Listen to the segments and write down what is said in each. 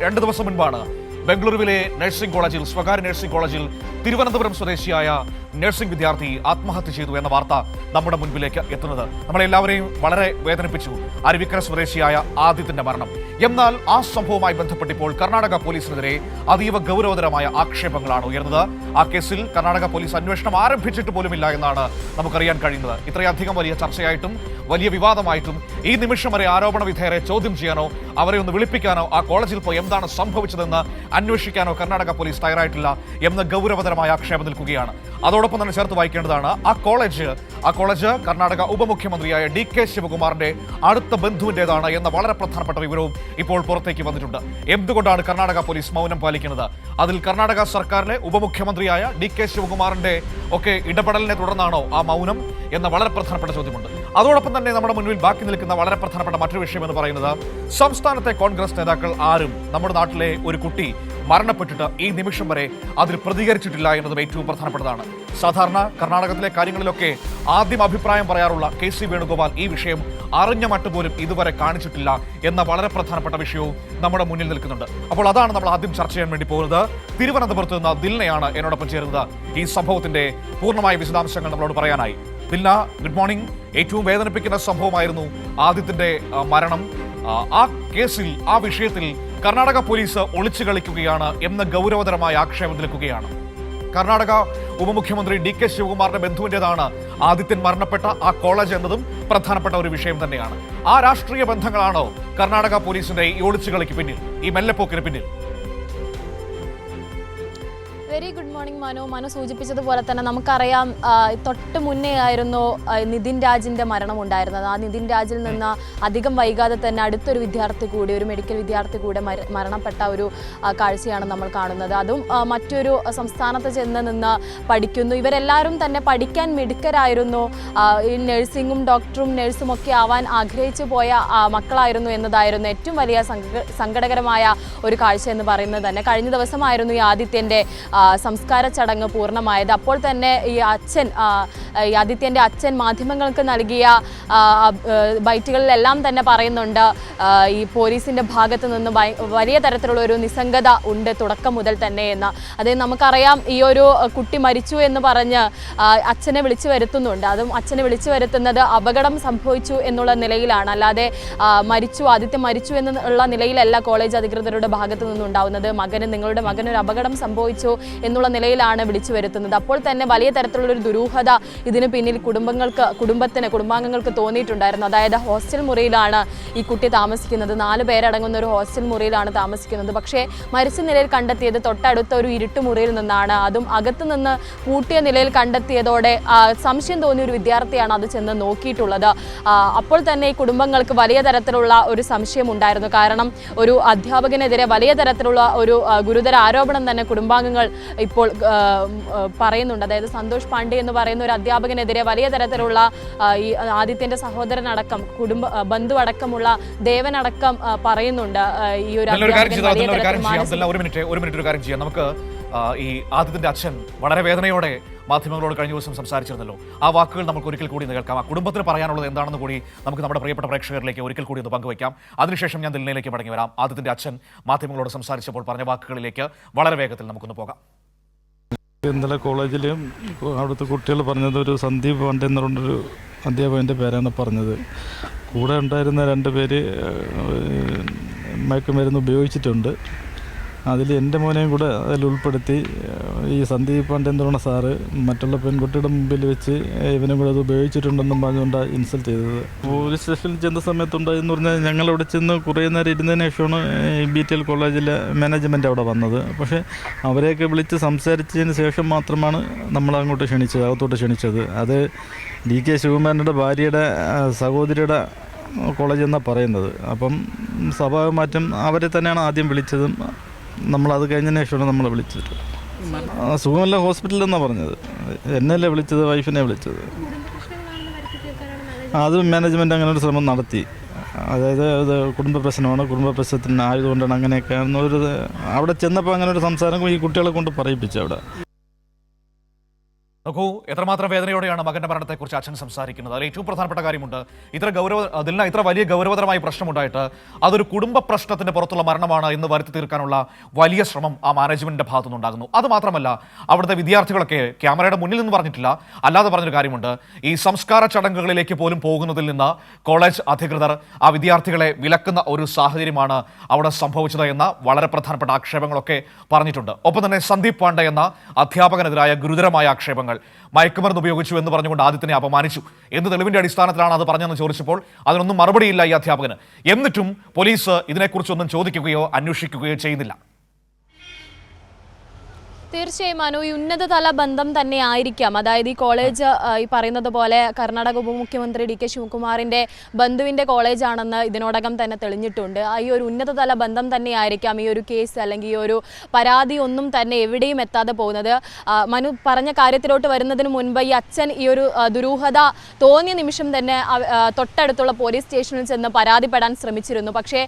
2 ദിവസം മുൻപാണ് ബംഗളൂരുവിലെ നഴ്സിംഗ് കോളേജിൽ, സ്വകാര്യ നഴ്സിംഗ് കോളേജിൽ തിരുവനന്തപുരം സ്വദേശിയായ നഴ്സിംഗ് വിദ്യാർത്ഥി ആത്മഹത്യ ചെയ്തു എന്ന വാർത്ത നമ്മുടെ മുൻപിലേക്ക് എത്തുന്നത്. നമ്മളെല്ലാവരെയും വളരെ വേദനിപ്പിച്ചു അരുവിക്കര സ്വദേശിയായ ആദിത്യന്റെ മരണം. എന്നാൽ ആ സംഭവവുമായി ബന്ധപ്പെട്ടിപ്പോൾ കർണാടക പോലീസിനെതിരെ അതീവ ഗൗരവതരമായ ആക്ഷേപങ്ങളാണ് ഉയർന്നത്. ആ കേസിൽ കർണാടക പോലീസ് അന്വേഷണം ആരംഭിച്ചിട്ട് പോലുമില്ല എന്നാണ് നമുക്കറിയാൻ കഴിയുന്നത്. ഇത്രയധികം വലിയ ചർച്ചയായിട്ടും വലിയ വിവാദമായിട്ടും ഈ നിമിഷം വരെ ആരോപണ വിധേയരെ ചോദ്യം ചെയ്യാനോ അവരെ ഒന്ന് വിളിപ്പിക്കാനോ ആ കോളേജിൽ പോയി എന്താണ് സംഭവിച്ചതെന്ന് അന്വേഷിക്കാനോ കർണാടക പോലീസ് തയ്യാറായിട്ടില്ല എന്ന ഗൗരവതരമായ ആക്ഷേപം നിൽക്കുകയാണ്. അതോടൊപ്പം തന്നെ ചേർത്ത് വായിക്കേണ്ടതാണ്, ആ കോളേജ് കർണാടക ഉപമുഖ്യമന്ത്രിയായ DK ശിവകുമാറിന്റെ അടുത്ത ബന്ധുവിന്റേതാണ് എന്ന വളരെ പ്രധാനപ്പെട്ട വിവരവും ഇപ്പോൾ പുറത്തേക്ക് വന്നിട്ടുണ്ട്. എന്തുകൊണ്ടാണ് കർണാടക പോലീസ് മൗനം പാലിക്കുന്നത്? അതിൽ കർണാടക സർക്കാരിലെ ഉപമുഖ്യമന്ത്രിയായ DK ശിവകുമാറിന്റെ ഒക്കെ ഇടപെടലിനെ തുടർന്നാണോ ആ മൗനം എന്ന വളരെ പ്രധാനപ്പെട്ട ചോദ്യമുണ്ട്. അതോടൊപ്പം തന്നെ നമ്മുടെ മുൻപിൽ ബാക്കി നിൽക്കുന്ന വളരെ പ്രധാനപ്പെട്ട മറ്റൊരു വിഷയം എന്ന് പറയുന്നത്, സംസ്ഥാനത്തെ കോൺഗ്രസ് നേതാക്കൾ ആരും നമ്മുടെ നാട്ടിലെ ഒരു കുട്ടി മരണപ്പെട്ടിട്ട് ഈ നിമിഷം വരെ അതിൽ പ്രതികരിച്ചിട്ടില്ല എന്നതും ഏറ്റവും പ്രധാനപ്പെട്ടതാണ്. സാധാരണ കർണാടകത്തിലെ കാര്യങ്ങളിലൊക്കെ ആദ്യം അഭിപ്രായം പറയാറുള്ള KC വേണുഗോപാൽ ഈ വിഷയം അറിഞ്ഞ മട്ടുപോലും ഇതുവരെ കാണിച്ചിട്ടില്ല എന്ന വളരെ പ്രധാനപ്പെട്ട വിഷയവും നമ്മുടെ മുന്നിൽ നിൽക്കുന്നുണ്ട്. അപ്പോൾ അതാണ് നമ്മൾ ആദ്യം ചർച്ച ചെയ്യാൻ വേണ്ടി പോകുന്നത്. തിരുവനന്തപുരത്ത് നിന്ന് ദിൽനയാണ് എന്നോടൊപ്പം ചേരുന്നത്. ഈ സംഭവത്തിന്റെ പൂർണ്ണമായ വിശദാംശങ്ങൾ നമ്മളോട് പറയാനായി. Dilna, good morning. ഏറ്റവും വേദനിപ്പിക്കുന്ന സംഭവമായിരുന്നു ആദിത്യന്റെ മരണം. ആ കേസിൽ, ആ വിഷയത്തിൽ കർണാടക പോലീസ് ഒളിച്ചു കളിക്കുകയാണ് എന്ന ഗൗരവതരമായ ആക്ഷേപം നിൽക്കുകയാണ്. കർണാടക ഉപമുഖ്യമന്ത്രി DK ശിവകുമാറിന്റെ ബന്ധുവിന്റേതാണ് ആദിത്യൻ മരണപ്പെട്ട ആ കോളേജ് എന്നതും പ്രധാനപ്പെട്ട ഒരു വിഷയം തന്നെയാണ്. ആ രാഷ്ട്രീയ ബന്ധങ്ങളാണോ കർണാടക പോലീസിന്റെ ഈ ഒളിച്ചുകളിക്ക് പിന്നിൽ, ഈ മെല്ലെപ്പോക്കിന് പിന്നിൽ? വെരി ഗുഡ് മോർണിംഗ് മനു സൂചിപ്പിച്ചതുപോലെ തന്നെ നമുക്കറിയാം, തൊട്ട് മുന്നേ ആയിരുന്നു നിതിൻ രാജിന്റെ മരണം ഉണ്ടായിരുന്നത്. ആ നിതിൻ രാജിൽ നിന്ന് അധികം വൈകാതെ തന്നെ അടുത്തൊരു വിദ്യാർത്ഥി കൂടി, ഒരു മെഡിക്കൽ വിദ്യാർത്ഥി കൂടെ മരണപ്പെട്ട ഒരു കാഴ്ചയാണ് നമ്മൾ കാണുന്നത്. അതും മറ്റൊരു സംസ്ഥാനത്ത് ചെന്ന് നിന്ന് പഠിക്കുന്നു. ഇവരെല്ലാവരും തന്നെ പഠിക്കാൻ മിടുക്കരായിരുന്നു. ഈ നഴ്സിംഗും ഡോക്ടറും നഴ്സും ഒക്കെ ആവാൻ ആഗ്രഹിച്ചു പോയ മക്കളായിരുന്നു എന്നതായിരുന്നു ഏറ്റവും വലിയ സങ്കടകരമായ ഒരു കാഴ്ച എന്ന് പറയുന്നത് തന്നെ. കഴിഞ്ഞ ദിവസമായിരുന്നു ഈ ആദിത്യന്റെ സംസ്കാര ചടങ്ങ് പൂർണ്ണമായത്. അപ്പോൾ തന്നെ ഈ ആദിത്യന്റെ അച്ഛൻ മാധ്യമങ്ങൾക്ക് നൽകിയ ബൈറ്റുകളിലെല്ലാം തന്നെ പറയുന്നുണ്ട്, ഈ പോലീസിന്റെ ഭാഗത്ത് നിന്ന് വലിയ തരത്തിലുള്ള ഒരു നിസ്സംഗത ഉണ്ട് തുടക്കം മുതൽ തന്നെ എന്ന്. അതേ നമുക്കറിയാം, ഈ ഒരു കുട്ടി മരിച്ചു എന്ന് പറഞ്ഞ് അച്ഛനെ വിളിച്ചു വരുത്തുന്നുണ്ട്. അതും അച്ഛനെ വിളിച്ചു വരുത്തുന്നത് അപകടം സംഭവിച്ചു എന്നുള്ള നിലയിലാണ്, അല്ലാതെ ആദിത്യം മരിച്ചു എന്നുള്ള നിലയിലല്ല കോളേജ് അധികൃതരുടെ ഭാഗത്തു നിന്നുണ്ടാവുന്നത്. നിങ്ങളുടെ മകനൊരു അപകടം സംഭവിച്ചു എന്നുള്ള നിലയിലാണ് വിളിച്ചു വരുത്തുന്നത്. അപ്പോൾ തന്നെ വലിയ തരത്തിലുള്ളൊരു ദുരൂഹത ഇതിന് പിന്നിൽ കുടുംബാംഗങ്ങൾക്ക് തോന്നിയിട്ടുണ്ടായിരുന്നു. അതായത് ഹോസ്റ്റൽ മുറിയിലാണ് ഈ കുട്ടി താമസിക്കുന്നത്. 4 പേരടങ്ങുന്ന ഒരു ഹോസ്റ്റൽ മുറിയിലാണ് താമസിക്കുന്നത്. പക്ഷേ മരിച്ച നിലയിൽ കണ്ടെത്തിയത് തൊട്ടടുത്ത ഒരു ഇരുട്ടുമുറിയിൽ നിന്നാണ്. അതും അകത്തു നിന്ന് പൂട്ടിയ നിലയിൽ കണ്ടെത്തിയതോടെ സംശയം തോന്നിയ ഒരു വിദ്യാർത്ഥിയാണ് അത് ചെന്ന് നോക്കിയിട്ടുള്ളത്. അപ്പോൾ തന്നെ ഈ കുടുംബങ്ങൾക്ക് വലിയ തരത്തിലുള്ള ഒരു സംശയം ഉണ്ടായിരുന്നു. കാരണം ഒരു അധ്യാപകനെതിരെ വലിയ തരത്തിലുള്ള ഒരു ഗുരുതര ആരോപണം തന്നെ കുടുംബാംഗങ്ങൾ ഇപ്പോൾ പറയുന്നുണ്ട്. അതായത് സന്തോഷ് പാണ്ഡെ എന്ന് പറയുന്ന ഒരു അധ്യാപകനെതിരെ വലിയ തരത്തിലുള്ള ഈ ആദിത്യന്റെ സഹോദരനടക്കം ബന്ധു അടക്കമുള്ള ദേവനടക്കം പറയുന്നുണ്ട്. ഈ ഒരു കാര്യം ചെയ്യാം. നമുക്ക് ഈ ആദിത്യന്റെ അച്ഛൻ വളരെ വേദനയോടെ മാധ്യമങ്ങളോട് കഴിഞ്ഞ ദിവസം സംസാരിച്ചിരുന്നല്ലോ. ആ വാക്കുകൾ നമുക്ക് ഒരിക്കൽ കൂടി കേൾക്കാം. ആ കുടുംബത്തിന് പറയാനുള്ളത് എന്താണെന്ന് കൂടി നമുക്ക് നമ്മുടെ പ്രിയപ്പെട്ട പ്രേക്ഷകരിലേക്ക് ഒരിക്കൽ കൂടി ഒന്ന് പങ്കുവയ്ക്കാം. അതിനുശേഷം ഞാൻ ദിൽനയിലേക്ക് മടങ്ങി വരാം. ആദിത്യന്റെ അച്ഛൻ മാധ്യമങ്ങളോട് സംസാരിച്ചപ്പോൾ പറഞ്ഞ വാക്കുകളിലേക്ക് വളരെ വേഗത്തിൽ നമുക്കൊന്ന് പോകാം. ഇന്നലെ കോളേജിൽ അവിടുത്തെ കുട്ടികൾ പറഞ്ഞത് ഒരു സന്ദീപ് പാണ്ഡെ എന്ന് പറഞ്ഞൊരു അധ്യാപകൻ്റെ പേരാണ് പറഞ്ഞത്. കൂടെ ഉണ്ടായിരുന്ന 2 പേര് മയക്കുമരുന്ന് ഉപയോഗിച്ചിട്ടുണ്ട്. അതിൽ എൻ്റെ മോനെയും കൂടെ അതിൽ ഉൾപ്പെടുത്തി ഈ സന്ദീപ് പാണ്ഡെ എന്ന് പറയുന്ന സാറ് മറ്റുള്ള പെൺകുട്ടിയുടെ മുമ്പിൽ വെച്ച് ഇവനും കൂടെ അത് ഉപയോഗിച്ചിട്ടുണ്ടെന്നും പറഞ്ഞുകൊണ്ടാണ് ഇൻസൾട്ട് ചെയ്തത്. പോലീസ് സ്റ്റേഷനിൽ ചെന്ന സമയത്തുണ്ടായെന്ന് പറഞ്ഞാൽ ഞങ്ങളവിടെ ചെന്ന് കുറേ നേരം ഇരുന്നതിന് ശേഷമാണ് BTL കോളേജിലെ മാനേജ്മെൻറ്റ് അവിടെ വന്നത്. പക്ഷേ അവരെയൊക്കെ വിളിച്ച് സംസാരിച്ചതിന് ശേഷം മാത്രമാണ് നമ്മളങ്ങോട്ട് അകത്തോട്ട് ക്ഷണിച്ചത്. അത് DK ശിവകുമാരൻ്റെ ഭാര്യയുടെ സഹോദരിയുടെ കോളേജ് എന്നാണ് പറയുന്നത്. അപ്പം സഭാമാറ്റം അവരെ തന്നെയാണ് ആദ്യം വിളിച്ചതും നമ്മളത് കഴിഞ്ഞതിന് ശേഷമാണ് നമ്മളെ വിളിച്ചത്. സുഖമല്ല ഹോസ്പിറ്റലിൽ എന്നാണ് പറഞ്ഞത്. എന്നല്ലേ വിളിച്ചത്, വൈഫിനെ വിളിച്ചത്. അത് മാനേജ്മെൻറ്റ് അങ്ങനെ ഒരു ശ്രമം നടത്തി. അതായത് അത് കുടുംബ പ്രശ്നമാണ്, കുടുംബ പ്രശ്നത്തിന് ആയതുകൊണ്ടാണ് അങ്ങനെയൊക്കെ അവിടെ ചെന്നപ്പോൾ അങ്ങനെ ഒരു സംസാരം ഈ കുട്ടികളെ കൊണ്ട് പറയിപ്പിച്ചു. അവിടെ നോക്കൂ, എത്രമാത്രം വേദനയോടെയാണ് മകന്റെ മരണത്തെക്കുറിച്ച് അച്ഛൻ സംസാരിക്കുന്നത്. അതിൽ ഏറ്റവും പ്രധാനപ്പെട്ട കാര്യമുണ്ട്, ഇത്ര വലിയ ഗൗരവതരമായ പ്രശ്നമുണ്ടായിട്ട് അതൊരു കുടുംബ പ്രശ്നത്തിന്റെ പുറത്തുള്ള മരണമാണ് എന്ന് വരുത്തി തീർക്കാനുള്ള വലിയ ശ്രമം ആ മാനേജ്മെന്റിന്റെ ഭാഗത്തുനിന്നുണ്ടാകുന്നു. അത് മാത്രമല്ല, അവിടുത്തെ വിദ്യാർത്ഥികളൊക്കെ ക്യാമറയുടെ മുന്നിൽ നിന്ന് പറഞ്ഞിട്ടില്ല, അല്ലാതെ പറഞ്ഞൊരു കാര്യമുണ്ട്. ഈ സംസ്കാര ചടങ്ങുകളിലേക്ക് പോലും പോകുന്നതിൽ നിന്ന് കോളേജ് അധികൃതർ ആ വിദ്യാർത്ഥികളെ വിലക്കുന്ന ഒരു സാഹചര്യമാണ് അവിടെ സംഭവിച്ചത് എന്ന വളരെ പ്രധാനപ്പെട്ട ആക്ഷേപങ്ങളൊക്കെ പറഞ്ഞിട്ടുണ്ട്. ഒപ്പം തന്നെ സന്ദീപ് പാണ്ഡെ എന്ന അധ്യാപകനെതിരായ ഗുരുതരമായ ആക്ഷേപങ്ങൾ, മയക്കുമരുന്ന് ഉപയോഗിച്ചു എന്ന് പറഞ്ഞുകൊണ്ട് ആദിത്യനെ അപമാനിച്ചു, എന്ത് തെളിവിന്റെ അടിസ്ഥാനത്തിലാണ് അത് പറഞ്ഞതെന്ന് ചോദിച്ചപ്പോൾ അതിനൊന്നും മറുപടിയില്ല ഈ അധ്യാപകന്. എന്നിട്ടും പോലീസ് ഇതിനെക്കുറിച്ചൊന്നും ചോദിക്കുകയോ അന്വേഷിക്കുകയോ ചെയ്യുന്നില്ല. തീർച്ചയായും അനു, ഈ ഉന്നതതല ബന്ധം തന്നെ ആയിരിക്കാം. അതായത് ഈ കോളേജ് ഈ പറയുന്നത് പോലെ കർണാടക ഉപമുഖ്യമന്ത്രി DK ശിവകുമാറിന്റെ ബന്ധുവിന്റെ കോളേജാണെന്ന് ഇതിനോടകം തന്നെ തെളിഞ്ഞിട്ടുണ്ട്. ഈ ഒരു ഉന്നതതല ബന്ധം തന്നെ ആയിരിക്കാം ഈ ഒരു കേസ് അല്ലെങ്കിൽ ഈ ഒരു പരാതി ഒന്നും തന്നെ എവിടെയും എത്താതെ പോകുന്നത്. മനു പറഞ്ഞ കാര്യത്തിലോട്ട് വരുന്നതിന് മുൻപ് ഈ അച്ഛൻ ഈ ഒരു ദുരൂഹത തോന്നിയ നിമിഷം തന്നെ തൊട്ടടുത്തുള്ള പോലീസ് സ്റ്റേഷനിൽ ചെന്ന് പരാതിപ്പെടാൻ ശ്രമിച്ചിരുന്നു. പക്ഷേ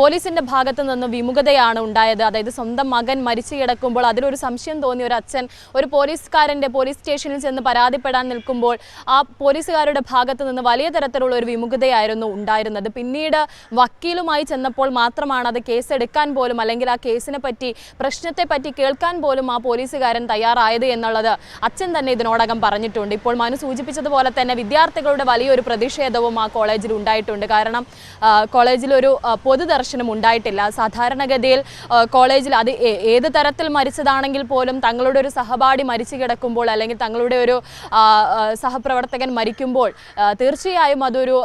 പോലീസിന്റെ ഭാഗത്ത് നിന്ന് വിമുഖതയാണ് ഉണ്ടായത്. അതായത് സ്വന്തം മകൻ മരിച്ചു കിടക്കുമ്പോൾ അതിലൊരു സംശയം തോന്നിയ ഒരു അച്ഛൻ ഒരു പോലീസ് സ്റ്റേഷനിൽ ചെന്ന് പരാതിപ്പെടാൻ നിൽക്കുമ്പോൾ ആ പോലീസുകാരുടെ ഭാഗത്ത് നിന്ന് വലിയ തരത്തിലുള്ള ഒരു വിമുഖതയായിരുന്നു ഉണ്ടായിരുന്നത്. പിന്നീട് വക്കീലുമായി ചെന്നപ്പോൾ മാത്രമാണ് അത് കേസെടുക്കാൻ പോലും അല്ലെങ്കിൽ ആ കേസിനെ പറ്റി പ്രശ്നത്തെ പറ്റി കേൾക്കാൻ പോലും ആ പോലീസുകാരൻ തയ്യാറായത് എന്നുള്ളത് അച്ഛൻ തന്നെ ഇതിനോടകം പറഞ്ഞിട്ടുണ്ട്. ഇപ്പോൾ മനു സൂചിപ്പിച്ചതുപോലെ തന്നെ വിദ്യാർത്ഥികളുടെ വലിയൊരു പ്രതിഷേധവും ആ കോളേജിൽ ഉണ്ടായിട്ടുണ്ട്. കാരണം കോളേജിലൊരു പൊതുദർശനം ഉണ്ടായിട്ടില്ല. സാധാരണഗതിയിൽ കോളേജിൽ അത് ഏത് തരത്തിൽ മരിച്ചതാണെങ്കിൽ പോലും തങ്ങളുടെ ഒരു സഹപാഠി മരിച്ചു കിടക്കുമ്പോൾ അല്ലെങ്കിൽ തങ്ങളുടെ ഒരു സഹപ്രവർത്തകൻ മരിക്കുമ്പോൾ തീർച്ചയായും അതൊരു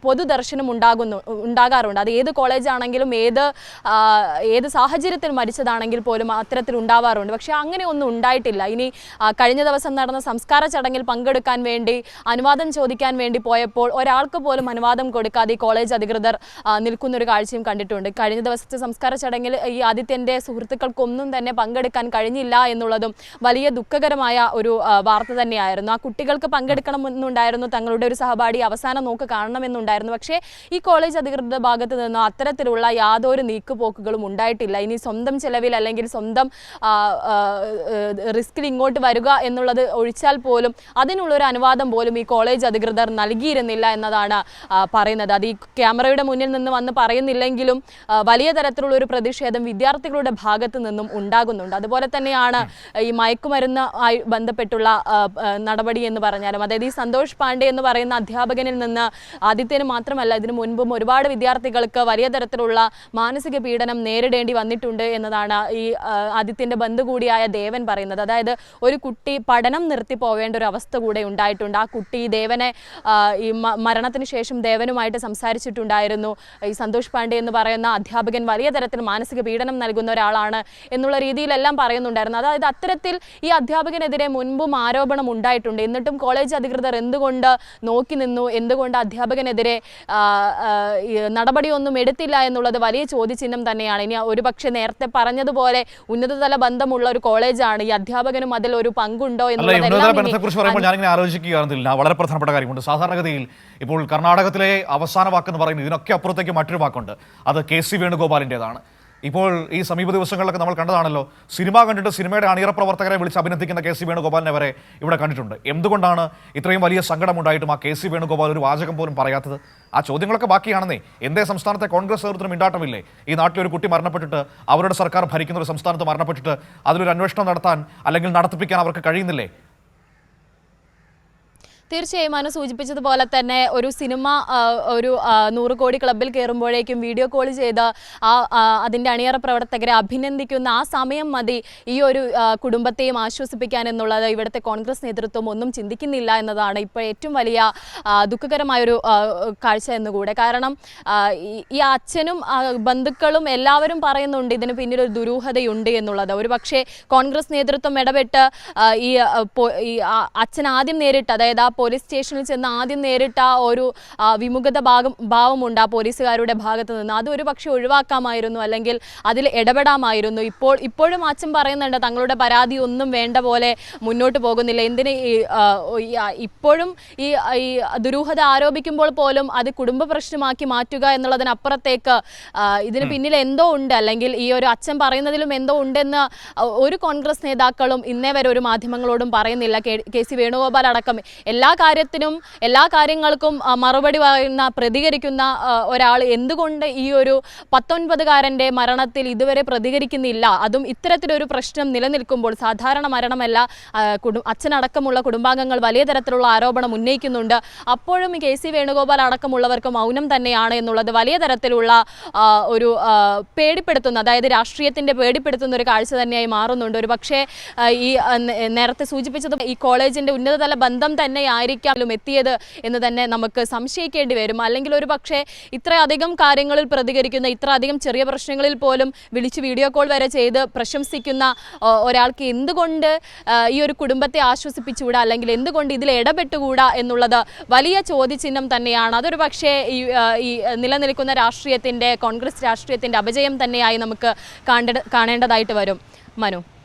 പൊതുദർശനം ഉണ്ടാകാറുണ്ട്. അത് ഏത് കോളേജാണെങ്കിലും ഏത് സാഹചര്യത്തിൽ മരിച്ചതാണെങ്കിൽ പോലും അത്തരത്തിൽ ഉണ്ടാവാറുണ്ട്. പക്ഷേ അങ്ങനെ ഒന്നും ഉണ്ടായിട്ടില്ല. ഇനി കഴിഞ്ഞ ദിവസം നടന്ന സംസ്കാര ചടങ്ങിൽ പങ്കെടുക്കാൻ വേണ്ടി അനുവാദം ചോദിക്കാൻ വേണ്ടി പോയപ്പോൾ ഒരാൾക്ക് പോലും അനുവാദം കൊടുക്കാതെ ഈ കോളേജ് അധികൃതർ നിൽക്കുന്നൊരു കാഴ്ചയും കണ്ടിട്ടുണ്ട്. കഴിഞ്ഞ ദിവസത്തെ സംസ്കാര ചടങ്ങിൽ ഈ ആദിത്യൻ്റെ സുഹൃത്തുക്കൾക്കൊന്നും തന്നെ പങ്കെടുക്കാൻ കഴിഞ്ഞില്ല എന്നുള്ളതും വലിയ ദുഃഖകരമായ ഒരു വാർത്ത തന്നെയായിരുന്നു. ആ കുട്ടികൾക്ക് പങ്കെടുക്കണമെന്നുണ്ടായിരുന്നു, തങ്ങളുടെ ഒരു സഹപാഠി അവസാനം നോക്ക് കാണണമെന്നുണ്ടായിരുന്നു. പക്ഷേ ഈ കോളേജ് അധികൃതരുടെ ഭാഗത്ത് നിന്ന് അത്തരത്തിലുള്ള യാതൊരു നീക്കുപോക്കുകളും ഉണ്ടായിട്ടില്ല. ഇനി സ്വന്തം ചെലവിൽ അല്ലെങ്കിൽ സ്വന്തം റിസ്കിൽ ഇങ്ങോട്ട് വരിക എന്നുള്ളത് ഒഴിച്ചാൽ പോലും അതിനുള്ളൊരു അനുവാദം പോലും ഈ കോളേജ് അധികൃതർ നൽകിയിരുന്നില്ല എന്നതാണ് പറയുന്നത്. അത് ഈ ക്യാമറയുടെ മുന്നിൽ നിന്ന് വന്ന് പറയുന്നില്ലെങ്കിലും വലിയ തരത്തിലുള്ള ഒരു പ്രതിഷേധം വിദ്യാർത്ഥികളുടെ ഭാഗത്ത് നിന്നും ഉണ്ടാകുന്നുണ്ട്. അതുപോലെ തന്നെയാണ് ഈ മയക്കുമരുന്നുമായി ബന്ധപ്പെട്ടുള്ള നടപടി എന്ന് പറഞ്ഞാലും, അതായത് ഈ സന്തോഷ് പാണ്ഡെ എന്ന് പറയുന്ന അധ്യാപകനിൽ നിന്ന് ആദിത്യന് മാത്രമല്ല ഇതിനു മുൻപും ഒരുപാട് വിദ്യാർത്ഥികൾക്ക് വലിയ തരത്തിലുള്ള മാനസിക പീഡനം നേരിടേണ്ടി വന്നിട്ടുണ്ട് എന്നതാണ് ഈ ആദിത്യന്റെ ബന്ധു കൂടിയായ ദേവൻ പറയുന്നത്. അതായത് ഒരു കുട്ടി പഠനം നിർത്തി പോവേണ്ട ഒരു അവസ്ഥ കൂടെ ഉണ്ടായിട്ടുണ്ട്. ആ കുട്ടി ദേവനെ ഈ മരണത്തിന് ശേഷം ദേവനുമായിട്ട് സംസാരിച്ചിട്ടുണ്ടായിരുന്നു. ഈ സന്തോഷ് പാണ്ഡെ എന്ന് പറയുന്ന അധ്യാപകൻ വലിയ തരത്തിൽ മാനസിക പീഡനം നൽകുന്ന ഒരാളാണ് എന്നുള്ള രീതിയിലെല്ലാം പറയുന്നുണ്ടായിരുന്നു. അതായത് അത്തരത്തിൽ ഈ അധ്യാപകനെതിരെ മുൻപും ആരോപണം ഉണ്ടായിട്ടുണ്ട്. എന്നിട്ടും കോളേജ് അധികൃതർ എന്തുകൊണ്ട് നോക്കി നിന്നു, എന്തുകൊണ്ട് അധ്യാപകനെതിരെ നടപടിയൊന്നും എടുത്തില്ല എന്നുള്ളത് വലിയ ചോദ്യചിഹ്നം തന്നെയാണ്. ഇനി ഒരുപക്ഷെ നേരത്തെ പറഞ്ഞതുപോലെ ഉന്നതതല ബന്ധമുള്ള ഒരു കോളേജാണ്, ഈ അധ്യാപകനും അതിൽ ഒരു പങ്കുണ്ടോ എന്നുള്ളതെല്ലാം ഞാനിങ്ങനെ ആലോചിക്കുകയാണെന്നില്ല. വളരെ പ്രധാനപ്പെട്ട കാര്യമുണ്ട്. സാധാരണഗതിയിൽ ഇപ്പോൾ കർണാടകത്തിലെ അവസാന വാക്കെന്ന് പറയുന്നത് ഇതിനൊക്കെ അപ്പുറത്തേക്ക് മറ്റൊരു വാക്കുണ്ട്, അത് KC വേണുഗോപാലിൻ്റെതാണ്. ഇപ്പോൾ ഈ സമീപ ദിവസങ്ങളിലൊക്കെ നമ്മൾ കണ്ടതാണല്ലോ, സിനിമ കണ്ടിട്ട് സിനിമയുടെ അണിയറ പ്രവർത്തകരെ വിളിച്ച് അഭിനന്ദിക്കുന്ന KC വേണുഗോപാലിനെ വരെ ഇവിടെ കണ്ടിട്ടുണ്ട്. എന്തുകൊണ്ടാണ് ഇത്രയും വലിയ സങ്കടമുണ്ടായിട്ടും ആ KC വേണുഗോപാൽ ഒരു വാചകം പോലും പറയാത്തത്? ആ ചോദ്യങ്ങളൊക്കെ ബാക്കിയാണെന്നേ. എന്തേ സംസ്ഥാനത്തെ കോൺഗ്രസ് നേതൃത്വത്തിന് മിണ്ടാട്ടമില്ലേ? ഈ നാട്ടിലൊരു കുട്ടി മരണപ്പെട്ടിട്ട്, അവരുടെ സർക്കാർ ഭരിക്കുന്ന ഒരു സംസ്ഥാനത്ത് മരണപ്പെട്ടിട്ട് അതിലൊരു അന്വേഷണം നടത്താൻ അല്ലെങ്കിൽ നടത്തിപ്പിക്കാൻ അവർക്ക് കഴിയുന്നില്ലേ? തീർച്ചയായും അനു സൂചിപ്പിച്ചതുപോലെ തന്നെ ഒരു സിനിമ ഒരു 100 കോടി ക്ലബിൽ കയറുമ്പോഴേക്കും വീഡിയോ കോൾ ചെയ്ത് അതിൻ്റെ അണിയറ പ്രവർത്തകരെ അഭിനന്ദിക്കുന്ന ആ സമയം മതി ഈ ഒരു കുടുംബത്തെയും ആശ്വസിപ്പിക്കാൻ എന്നുള്ളത് ഇവിടുത്തെ കോൺഗ്രസ് നേതൃത്വം ഒന്നും ചിന്തിക്കുന്നില്ല എന്നതാണ് ഇപ്പോൾ ഏറ്റവും വലിയ ദുഃഖകരമായൊരു കാഴ്ച എന്നുകൂടെ. കാരണം ഈ അച്ഛനും ബന്ധുക്കളും എല്ലാവരും പറയുന്നുണ്ട് ഇതിന് പിന്നിലൊരു ദുരൂഹതയുണ്ട് എന്നുള്ളത്. ഒരു പക്ഷേ കോൺഗ്രസ് നേതൃത്വം ഇടപെട്ട് ഈ അച്ഛൻ ആദ്യം നേരിട്ട്, അതായത് ആ പോലീസ് സ്റ്റേഷനിൽ ചെന്ന് ആദ്യം നേരിട്ട ഒരു വിമുഖത ഭാവമുണ്ട് ആ പോലീസുകാരുടെ ഭാഗത്ത് നിന്ന്. അതൊരു പക്ഷേ ഒഴിവാക്കാമായിരുന്നു, അല്ലെങ്കിൽ അതിൽ ഇടപെടാമായിരുന്നു. ഇപ്പോഴും അച്ഛൻ പറയുന്നുണ്ട് തങ്ങളുടെ പരാതി ഒന്നും വേണ്ട പോലെ മുന്നോട്ട് പോകുന്നില്ല. എന്തിന് ഇപ്പോഴും ഈ ദുരൂഹത ആരോപിക്കുമ്പോൾ പോലും അത് കുടുംബ പ്രശ്നമാക്കി മാറ്റുക എന്നുള്ളതിനപ്പുറത്തേക്ക് ഇതിന് പിന്നിൽ എന്തോ ഉണ്ട്, അല്ലെങ്കിൽ ഈ ഒരു അച്ഛൻ പറയുന്നതിലും എന്തോ ഉണ്ടെന്ന് ഒരു കോൺഗ്രസ് നേതാക്കളും ഇന്നേ വരെ ഒരു മാധ്യമങ്ങളോടും പറയുന്നില്ല. കെ സി വേണുഗോപാൽ അടക്കം എല്ലാ കാര്യങ്ങൾക്കും മറുപടി പറയുന്ന പ്രതികരിക്കുന്ന ഒരാൾ എന്തുകൊണ്ട് ഈ ഒരു 19കാരൻ്റെ മരണത്തിൽ ഇതുവരെ പ്രതികരിക്കുന്നില്ല? അതും ഇത്തരത്തിലൊരു പ്രശ്നം നിലനിൽക്കുമ്പോൾ, സാധാരണ മരണമല്ല, അച്ഛനടക്കമുള്ള കുടുംബാംഗങ്ങൾ വലിയ തരത്തിലുള്ള ആരോപണം ഉന്നയിക്കുന്നുണ്ട്. അപ്പോഴും കെ സി വേണുഗോപാൽ അടക്കമുള്ളവർക്ക് മൗനം തന്നെയാണ് എന്നുള്ളത് വലിയ തരത്തിലുള്ള ഒരു പേടിപ്പെടുത്തുന്ന, അതായത് രാഷ്ട്രീയത്തിൻ്റെ പേടിപ്പെടുത്തുന്ന ഒരു കാഴ്ച തന്നെയായി മാറുന്നുണ്ട്. ഒരു പക്ഷേ ഈ നേരത്തെ സൂചിപ്പിച്ചത് ഈ കോളേജിൻ്റെ ഉന്നതതല ബന്ധം തന്നെയായിരിക്കാം എത്തിയത് എന്ന് തന്നെ നമുക്ക് സംശയിക്കേണ്ടി വരും. അല്ലെങ്കിൽ ഒരു പക്ഷേ ഇത്രയധികം കാര്യങ്ങളിൽ പ്രതികരിക്കുന്ന, ഇത്രയധികം ചെറിയ പ്രശ്നങ്ങളിൽ പോലും വിളിച്ച് വീഡിയോ കോൾ വരെ ചെയ്ത് പ്രശംസിക്കുന്ന ഒരാൾക്ക് എന്തുകൊണ്ട് ഈ ഒരു കുടുംബത്തെ ആശ്വസിപ്പിച്ചുകൂടാ, അല്ലെങ്കിൽ എന്തുകൊണ്ട് ഇതിൽ ഇടപെട്ടുകൂടാ എന്നുള്ളത് വലിയ ചോദ്യചിഹ്നം തന്നെയാണ്. അതൊരു പക്ഷേ ഈ നിലനിൽക്കുന്ന കോൺഗ്രസ് രാഷ്ട്രീയത്തിൻ്റെ അപജയം തന്നെയായി നമുക്ക് കാണേണ്ടതായിട്ട് വരും. മനു.